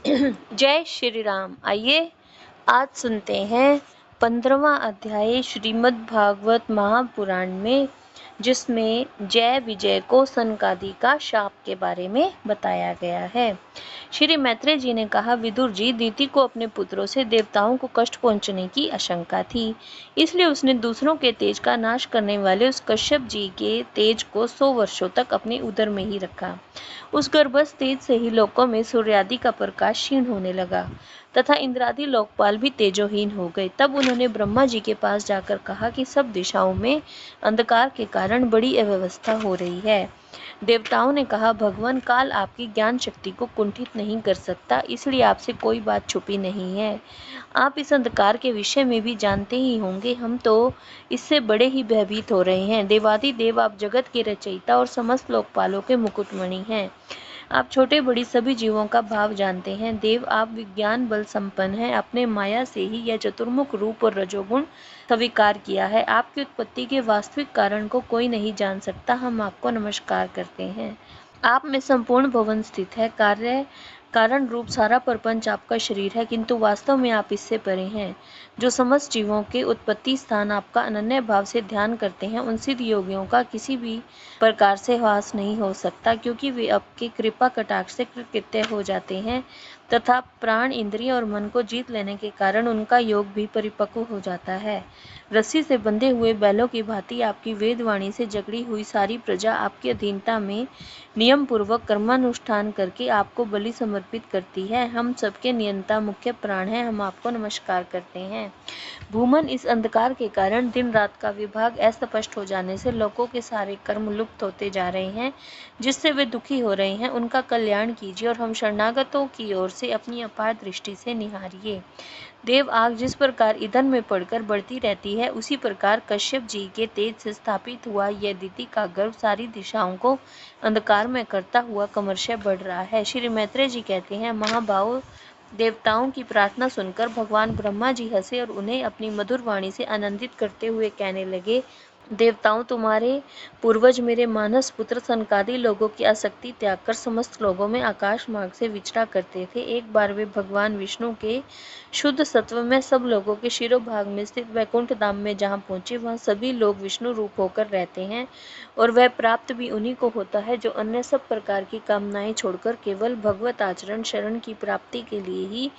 जय श्री राम। आइए आज सुनते हैं 15वां अध्याय श्रीमद् भागवत महापुराण में, जिसमें जय विजय को सनकादि का शाप के बारे में बताया गया है। श्री मैत्रेय जी ने कहा, विदुर जी, दीति को अपने पुत्रों से देवताओं को कष्ट पहुंचने की आशंका थी, इसलिए उसने दूसरों के तेज का नाश करने वाले उस कश्यप जी के तेज को 100 वर्षों तक अपने उदर में ही रखा। उस गर्भस्थ तेज से ही लोकों में सूर्यादि का प्रकाश क्षीण होने लगा तथा इंद्रादि लोकपाल भी तेजोहीन हो गए। तब उन्होंने ब्रह्मा जी के पास जाकर कहा कि सब दिशाओं में अंधकार के कारण बड़ी अव्यवस्था हो रही है। देवताओं ने कहा, भगवान, काल आपकी ज्ञान शक्ति को कुंठित नहीं कर सकता, इसलिए आपसे कोई बात छुपी नहीं है। आप इस अंधकार के विषय में भी जानते ही होंगे, हम तो इससे बड़े ही भयभीत हो रहे हैं। देवादिदेव, आप जगत के रचयिता और समस्त लोकपालों के मुकुटमणि हैं। आप छोटे बड़ी सभी जीवों का भाव जानते हैं। देव, आप विज्ञान बल संपन्न हैं। अपने माया से ही यह चतुर्मुख रूप और रजोगुण स्वीकार किया है। आपकी उत्पत्ति के वास्तविक कारण को कोई नहीं जान सकता। हम आपको नमस्कार करते हैं। आप में संपूर्ण भवन स्थित है। कारण रूप सारा प्रपंच आपका शरीर है, किंतु वास्तव में आप इससे परे हैं। जो समस्त जीवों के उत्पत्ति स्थान आपका अनन्य भाव से ध्यान करते हैं, उन सिद्ध योगियों का किसी भी प्रकार से ह्रास नहीं हो सकता, क्योंकि वे आपके कृपा कटाक्ष से कृतकृत्य हो जाते हैं तथा प्राण, इंद्रिय और मन को जीत लेने के कारण उनका योग भी परिपक्व हो जाता है। रस्सी से बंधे हुए बैलों की भांति आपकी वेदवाणी से जकड़ी हुई सारी प्रजा आपकी अधीनता में नियम पूर्वक कर्मानुष्ठान करके आपको बलि समर्पित करती है। हम सबके नियंता मुख्य प्राण हैं। हम आपको नमस्कार करते हैं। भूमन, इस अंधकार के कारण दिन रात का विभाग अस्पष्ट हो जाने से लोगों के सारे कर्म लुप्त होते जा रहे हैं, जिससे वे दुखी हो रहे हैं। उनका कल्याण कीजिए और हम शरणागतों की ओर से अपनी अपार दृष्टि से निहारिए। देव, आग जिस प्रकार ईंधन में पड़कर बढ़ती रहती है, उसी प्रकार कश्यप जी के तेज से स्थापित हुआ यह दीति का गर्भ सारी दिशाओं को अंधकार में करता हुआ क्रमशः बढ़ रहा है। श्री मैत्रेय जी कहते हैं, महाभाव, देवताओं की प्रार्थना सुनकर भगवान ब्रह्मा जी हंसे और उन्हें अपनी मधुर वाणी से आनंदित करते हुए कहने लगे, देवताओं, तुम्हारे पूर्वज मेरे मानस पुत्र सनकादि लोगों की आसक्ति त्याग कर समस्त लोगों में आकाश मार्ग से विचरा करते थे। एक बार वे भगवान विष्णु के शुद्ध सत्व में सब लोगों के शिरोभाग में स्थित वैकुंठ धाम में जहाँ पहुँचे, वहाँ सभी लोग विष्णु रूप होकर रहते हैं और वह प्राप्त भी उन्हीं को होता है जो अन्य सब प्रकार की कामनाएं छोड़कर केवल भगवत आचरण शरण की प्राप्ति के लिए ही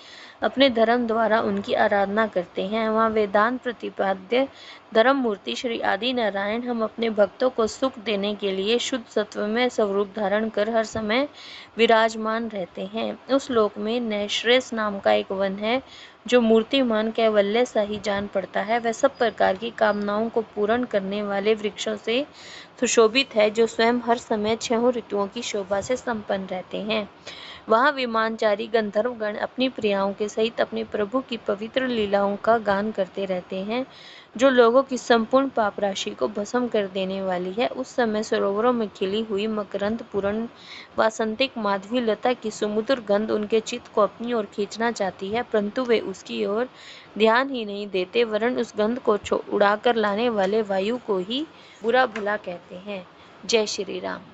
अपने धर्म द्वारा उनकी आराधना करते हैं। वहाँ वेदांत प्रतिपाद्य धर्म मूर्ति श्री आदि नारायण हम अपने भक्तों को सुख देने के लिए शुद्ध सत्व में स्वरूप धारण कर हर समय विराजमान रहते हैं। उस लोक में नैश्रेष नाम का एक वन है, जो मूर्तिमान कैवल्य सा ही जान पड़ता है। वह सब प्रकार की कामनाओं को पूर्ण करने वाले वृक्षों से सुशोभित है, जो स्वयं हर समय 6 ऋतुओं की शोभा से संपन्न रहते हैं। वहाँ विमानचारी गंधर्वगण अपनी प्रियाओं के सहित अपने प्रभु की पवित्र लीलाओं का गान करते रहते हैं, जो लोगों की संपूर्ण पाप राशि को भस्म कर देने वाली है। उस समय सरोवरों में खिली हुई मकरंद पूर्ण वासंतिक माधवी लता की सुमधुर गंध उनके चित्त को अपनी ओर खींचना चाहती है, परंतु वे उसकी ओर ध्यान ही नहीं देते, वरन उस गंध को उड़ाकर लाने वाले वायु को ही बुरा भला कहते हैं। जय श्री राम।